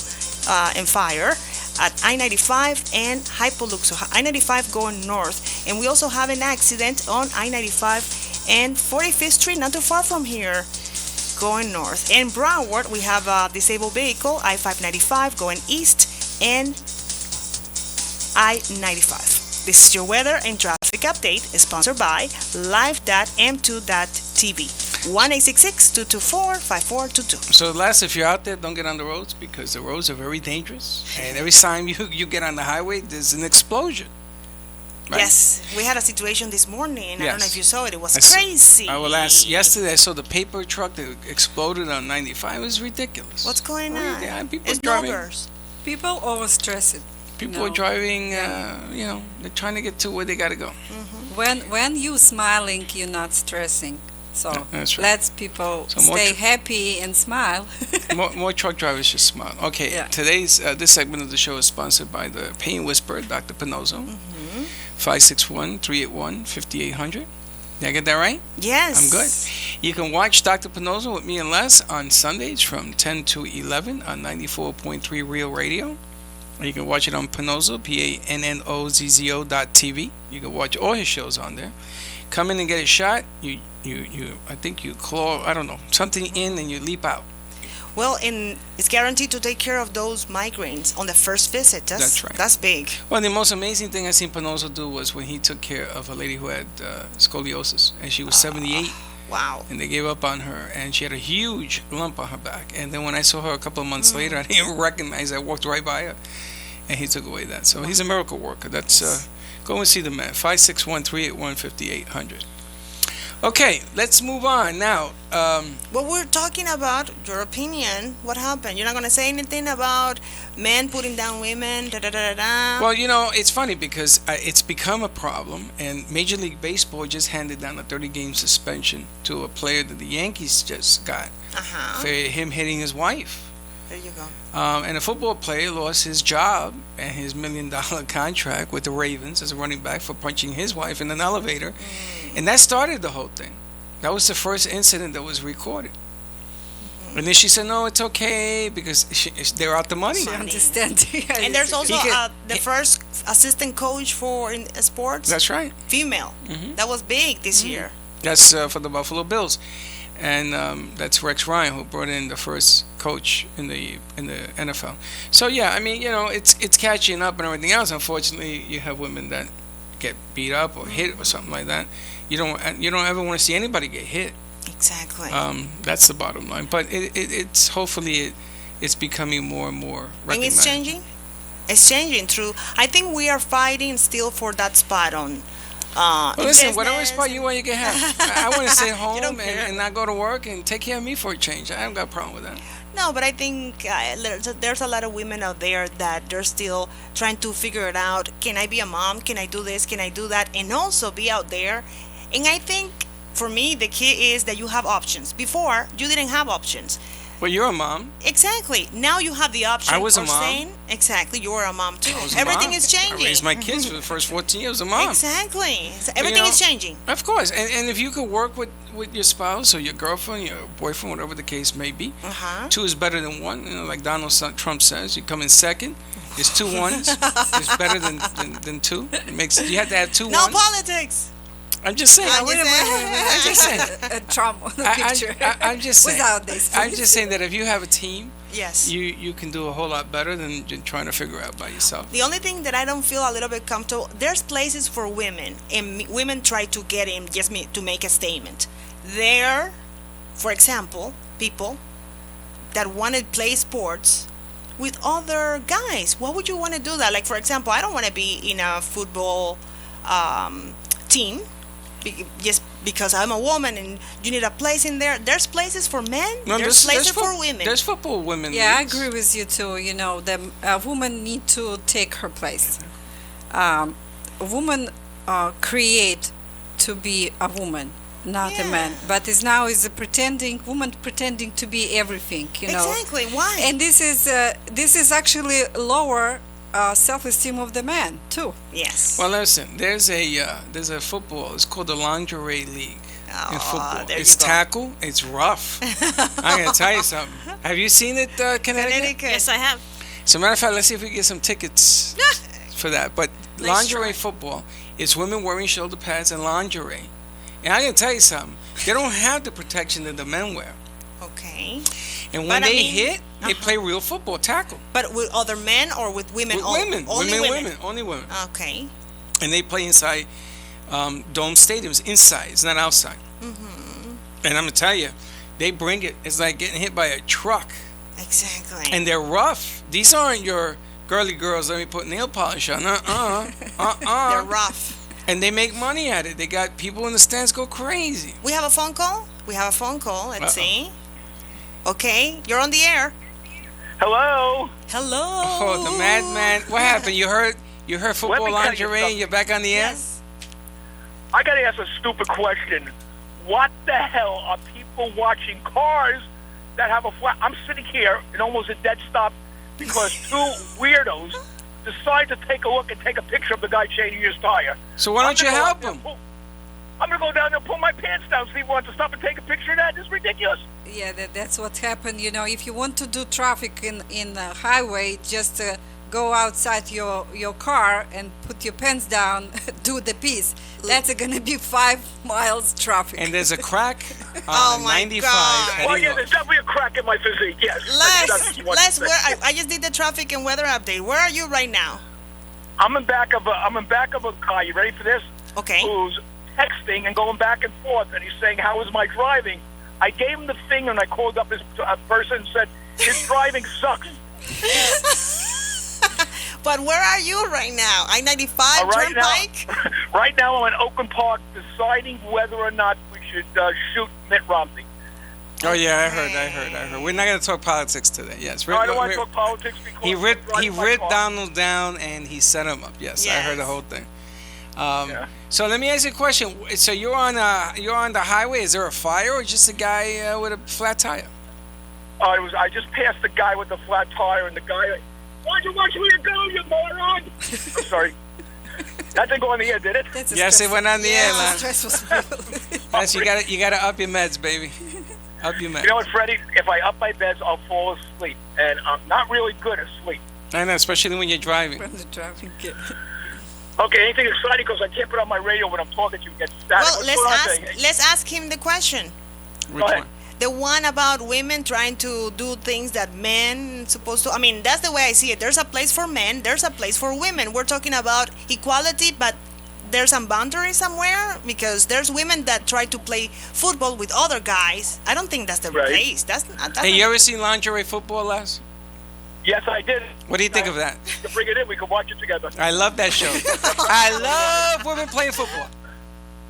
in fire at I-95 and Hypolux. So I-95 going north. And we also have an accident on I-95 and 45th Street, not too far from here, going north. In Broward, we have a disabled vehicle, I-595, going east, and I-95. This is your weather and traffic update, sponsored by live.m2.tv. 1-866-224-5422. So, Les, if you're out there, don't get on the roads because the roads are very dangerous. And every time you get on the highway, there's an explosion. Right? Yes, we had a situation this morning. Yes. I don't know if you saw it. It was crazy. I will ask. Yesterday, I saw the paper truck that exploded on 95. It was ridiculous. What's going on? Yeah, people It's driving. numbers. People overstress it. People are driving. They're trying to get to where they got to go. When you smiling, you're not stressing. So That's right. let's people So more stay tr- happy and smile. More truck drivers should smile. Okay, Yeah. today's this segment of the show is sponsored by the Pain Whisperer, Dr. Pinozo. Mm-hmm. 561-381-5800. Did I get that right? Yes. I'm good. You can watch Dr. Pinozo with me and Les on Sundays from 10 to 11 on 94.3 Real Radio. Or you can watch it on Pinozzo, PANNOZZO.TV. You can watch all his shows on there. Come in and get a shot. You I think you claw, I don't know, something in and you leap out. Well, and it's guaranteed to take care of those migraines on the first visit. That's right. That's big. Well, the most amazing thing I seen Pinozzo do was when he took care of a lady who had scoliosis, and she was 78. Wow. And they gave up on her, and she had a huge lump on her back. And then when I saw her a couple of months later, I didn't even recognize her. I walked right by her, and he took away that. So he's a miracle worker. That's go and see the man. 561-381-5800. Okay, let's move on now. Well, we're talking about your opinion. What happened? You're not going to say anything about men putting down women? Da, da, da, da, da. Well, it's funny because it's become a problem, and Major League Baseball just handed down a 30-game suspension to a player that the Yankees just got for him hitting his wife. There you go. And a football player lost his job and his $1 million contract with the Ravens as a running back for punching his wife in an elevator. And that started the whole thing. That was the first incident that was recorded. And then she said, no, it's okay because they're out the money. I understand. And there's also the he- first assistant coach for in sports. That's right. Female. That was big this year. That's for the Buffalo Bills. And that's Rex Ryan, who brought in the first coach in the NFL. So yeah, I mean, it's catching up and everything else. Unfortunately, you have women that get beat up or hit or something like that. You don't ever want to see anybody get hit. Exactly. That's the bottom line. But it's hopefully it's becoming more and more recognized. And it's changing. It's changing through. I think we are fighting still for that spot on. Well, listen, whatever business spot you want, you can have. I want to stay home don't care. and not go to work and take care of me for a change. I haven't got a problem with that. No, but I think there's a lot of women out there that they're still trying to figure it out. Can I be a mom? Can I do this? Can I do that? And also be out there. And I think for me, the key is that you have options. Before, you didn't have options. Well, you're a mom. Exactly. Now you have the option. I was a of mom. saying, exactly, you were a mom too. I was a Everything mom. is changing. I raised my kids for the first 14 years of mom. Exactly. So everything is changing. Of course. And if you could work with your spouse or your girlfriend, your boyfriend, whatever the case may be, two is better than one. Like Donald Trump says, you come in second. It's 2 ones. It's better than two. You have to have two No ones. politics. I'm just saying. Wait a minute. I'm just saying. Trump on the picture. I'm just saying. Without this, I'm just saying that if you have a team, Yes. you can do a whole lot better than just trying to figure out by yourself. The only thing that I don't feel a little bit comfortable, there's places for women, and women try to get in just to make a statement. There, for example, people that want to play sports with other guys. Why would you want to do that? Like, for example, I don't want to be in a football team just because I'm a woman and you need a place in there. There's places for men. There's places for women. There's football women. Yeah, leagues. I agree with you too. The woman need to take her place. A woman create to be a woman, not a man. But it's now is a woman pretending to be everything. Exactly. Why? And this is actually lower self-esteem of the man too. Yes. Well, listen. There's a football. It's called the lingerie league in football. There It's you go. tackle. It's rough. I'm gonna tell you something. Have you seen it, Connecticut? Yes, I have. As a matter of fact, let's see if we can get some tickets for that. But lingerie football is women wearing shoulder pads and lingerie. And I'm gonna tell you something. They don't have the protection that the men wear. Okay. And when But I they mean- hit, they play real football, tackle. But with other men or with women? With women, Only women. only women. Okay. And they play inside dome stadiums, inside. It's not outside. And I'm gonna tell you, they bring it. It's like getting hit by a truck. Exactly. And they're rough. These aren't your girly girls. Let me put nail polish on. They're rough. And they make money at it. They got people in the stands go crazy. We have a phone call? Let's see. Okay, you're on the air. Hello. Hello. Oh, the madman! What happened? You heard football me tell you lingerie, and you're back on the air. Yes. I got to ask a stupid question. what the hell are people watching cars that have a flat? I'm sitting here in almost a dead stop because two weirdos decide to take a look and take a picture of the guy changing his tire. So why don't you help him? I'm going to go down there and pull my pants down, see if he wants to stop and take a picture of that. This is ridiculous. Yeah, that's what happened. You know, if you want to do traffic in the highway, just go outside your car and put your pants down, do the piece. That's going to be 5 miles traffic. And there's a crack Oh on my 95 God. heading Well, yeah, north. there's definitely a crack in my physique, yes. Les, I just did the traffic and weather update. Where are you right now? I'm in back of a car. You ready for this? Okay. Who's texting and going back and forth, and he's saying, "How is my driving?" I gave him the finger, and I called up his person and said, "His driving sucks." But where are you right now? I-95 Right Turnpike? now, right now, I'm in Oakland Park deciding whether or not we should shoot Mitt Romney. Oh yeah, I heard. We're not going to talk politics today. Yes, No, I don't want to talk politics because he I'm ripped driving my ripped car. Donald down and he set him up. Yes, I heard the Yes. whole thing. Yeah. So let me ask you a question. So you're on the highway. Is there a fire or just a guy with a flat tire? I just passed the guy with the flat tire, and the guy, "Why'd you watch me go, you moron?" I'm sorry. That didn't go on the air, did it? That's a Yes, stress- it went on the air, Yeah, man. stressful spill. Yes, you gotta up your meds, baby. Up your meds. You know what, Freddie? If I up my beds, I'll fall asleep, and I'm not really good at sleep. I know, especially when you're driving. From the traffic. Okay, anything exciting? Because I can't put on my radio when I'm talking to you. It gets static. Well, What's going on today? let's ask him the question. Which ahead. one? The one about women trying to do things that men supposed to. I mean, that's the way I see it. There's a place for men. There's a place for women. We're talking about equality, but there's some boundary somewhere because there's women that try to play football with other guys. I don't think that's the Right. place. That's Hey, you ever seen lingerie football, Les? Yes, I did. What do you think of that? You can bring it in. We can watch it together. I love that show. I love women playing football.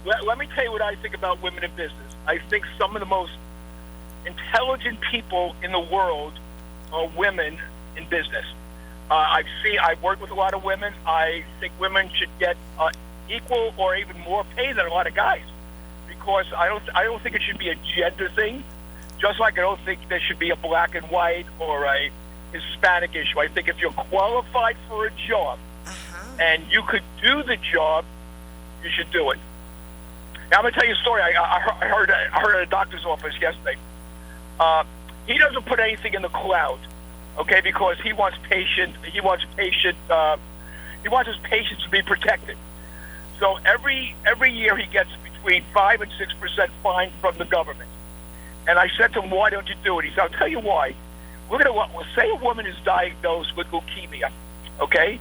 Let me tell you what I think about women in business. I think some of the most intelligent people in the world are women in business. I've worked with a lot of women. I think women should get equal or even more pay than a lot of guys, because I don't think it should be a gender thing. Just like I don't think there should be a black and white or a Hispanic issue. I think if you're qualified for a job and you could do the job, you should do it. Now I'm gonna tell you a story. I heard at a doctor's office yesterday. He doesn't put anything in the cloud, okay? Because he wants his patients to be protected. So every year he gets between 5 and 6% fine from the government. And I said to him, "Why don't you do it?" He said, "I'll tell you why. We'll say a woman is diagnosed with leukemia, okay?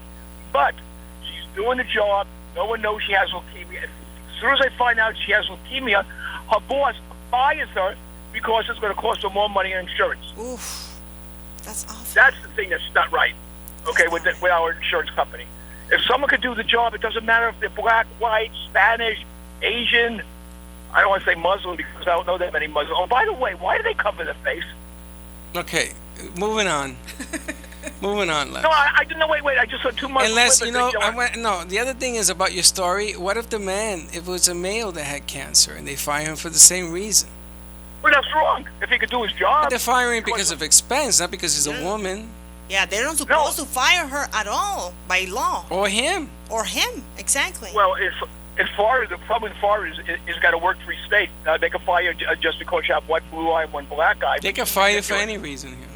But she's doing the job. No one knows she has leukemia. As soon as they find out she has leukemia, her boss fires her because it's going to cost her more money in insurance." Oof, that's awful. That's the thing that's not right, okay, with our insurance company. If someone could do the job, it doesn't matter if they're black, white, Spanish, Asian. I don't want to say Muslim because I don't know that many Muslims. Oh, by the way, why do they cover their face? Okay, moving on. Moving on, Les. No, I didn't know. Wait. I just saw 2 Muslim Unless, women. the other thing is about your story. What if if it was a male that had cancer and they fire him for the same reason? Well, that's wrong. If he could do his job. They're firing because of expense, not because he's a woman. Yeah, they're not supposed to fire her at all by law. Or him. Or him, exactly. Well, as far as the problem in Florida is got a work-free state. They can fire just because you have one blue eye and one black eye. They can fire you for any reason here.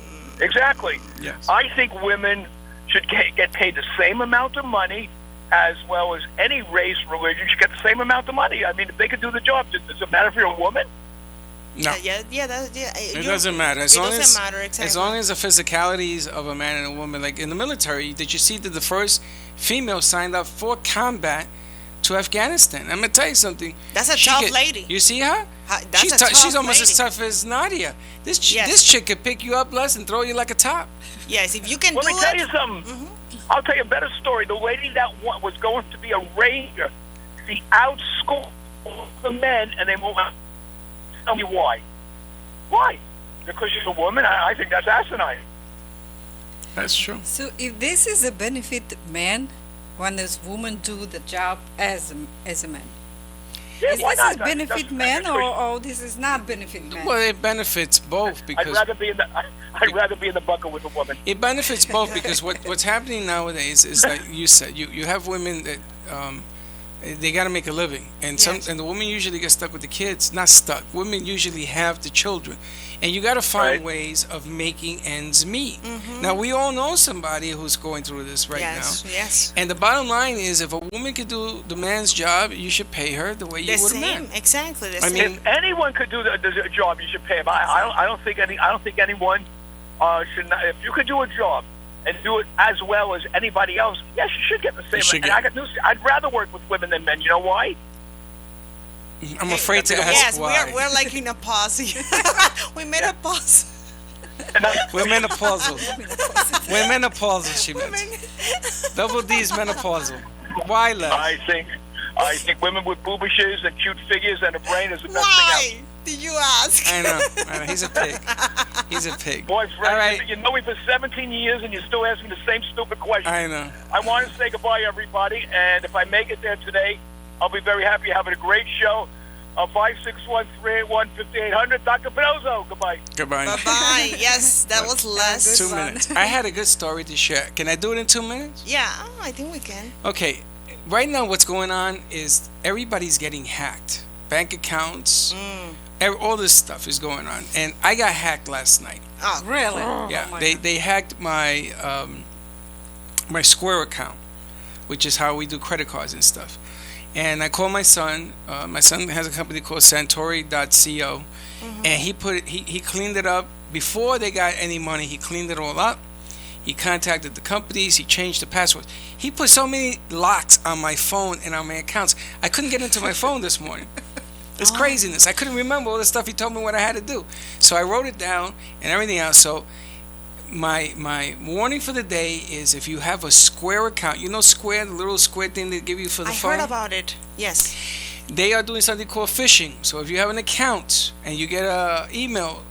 Exactly. Yes. I think women should get paid the same amount of money, as well as any race, religion should get the same amount of money. I mean, if they could do the job, does it matter if you're a woman? No. It doesn't matter. As long as the physicalities of a man and a woman, like in the military, did you see that the first female signed up for combat to Afghanistan? I'm gonna tell you something. That's a tough lady. You see her? She's almost as tough as Nadia. This chick could pick you up, Les, and throw you like a top. Yes, if you can Let me tell you something. I'll tell you a better story. The lady that was going to be a ranger, she outschooled the men, and they won't tell me why. Why? Because she's a woman? I think that's asinine. That's true. So if this is a benefit man, when this woman do the job as a man. Yeah, Is why this not? benefit men or this is not benefit men? Well, it benefits both I'd because rather be in the bucket with a woman. it benefits both because what's happening nowadays is like you said, you have women that they got to make a living, and Yes. and the women usually get stuck with the kids. Not stuck. Women usually have the children, and you got to find Right. ways of making ends meet. Now we all know somebody who's going through this right yes, now. yes. And the bottom line is, if a woman could do the man's job, you should pay her the way you The would a man. same, exactly the I same. mean- If anyone could do the job, you should pay him. I don't think anyone should not. If you could do a job and do it as well as anybody else, yes, you should get the same. should And get- I got news. I'd rather work with women than men. You know why? I'm afraid to ask yes, why. we're like in a pause. We made a pause. And We're menopausal. We're menopausal, she meant. Double D's menopausal. Why, Les? I think women with boobishes and cute figures and a brain is the best thing out. Why did you ask? I know. He's a pig. He's a pig. Boyfriend, All right. you know me for 17 years and you're still asking the same stupid question. I know. I want to say goodbye, everybody, and if I make it there today, I'll be very happy having a great show. 561-381-5800. Dr. Pinozzo, goodbye. Goodbye. Bye-bye. Yes, that was less. 2 minutes. I had a good story to share. Can I do it in 2 minutes? Yeah, I think we can. Okay. Right now, what's going on is everybody's getting hacked. Bank accounts, all this stuff is going on. And I got hacked last night. Oh, Really? Yeah, Oh my they hacked my my Square account, which is how we do credit cards and stuff. And I called my son. My son has a company called Santori.co, and he cleaned it up before they got any money. He cleaned it all up. He contacted the companies. He changed the passwords. He put so many locks on my phone and on my accounts. I couldn't get into my phone this morning. It's craziness. I couldn't remember all the stuff he told me what I had to do. So I wrote it down and everything else. So my warning for the day is, if you have a Square account, you know Square, the little Square thing they give you for the I phone? heard about it. Yes. They are doing something called phishing. So if you have an account and you get a email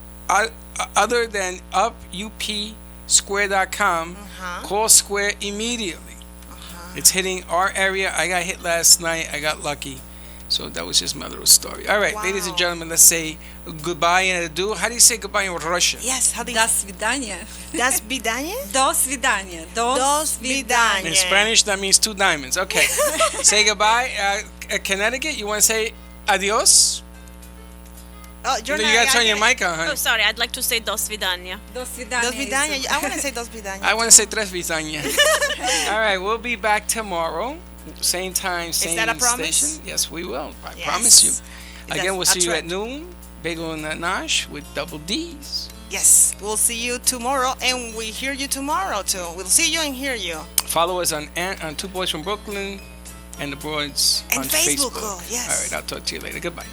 other than upsquare.com, call Square immediately. It's hitting our area. I got hit last night. I got lucky. So that was just my little story. All right, ladies and Wow. gentlemen, let's say goodbye and adieu. How do you say goodbye in Russian? Yes, how do you... До свидания. Das vidanya? До свидания. Dos vidanya. In Spanish, that means 2 diamonds. Okay. Say goodbye. Connecticut, you want to say adios? Oh, You got to turn your mic on, Oh, honey. sorry. I'd like to say dos vidania. До свидания. Dos vidanya. I want to say dos vidanya. I want to say tres vidania. All right, we'll be back tomorrow. Same time, same that a promise? station. Yes, we will. I Yes. promise you. That's Again, we'll see a you threat. at noon. Bagel and Nash with double D's. Yes, we'll see you tomorrow, and we hear you tomorrow too. We'll see you and hear you. Follow us on Two Boys from Brooklyn and the Broads And on Facebook, Facebook. oh, yes. All right, I'll talk to you later. Goodbye.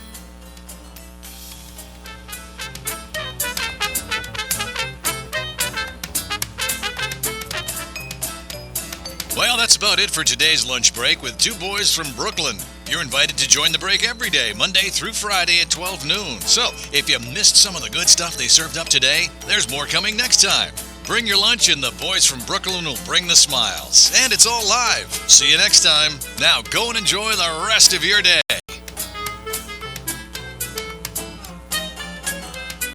Well, that's about it for today's lunch break with Two Boys from Brooklyn. You're invited to join the break every day, Monday through Friday at 12 noon. So, if you missed some of the good stuff they served up today, there's more coming next time. Bring your lunch and the boys from Brooklyn will bring the smiles. And it's all live. See you next time. Now, go and enjoy the rest of your day.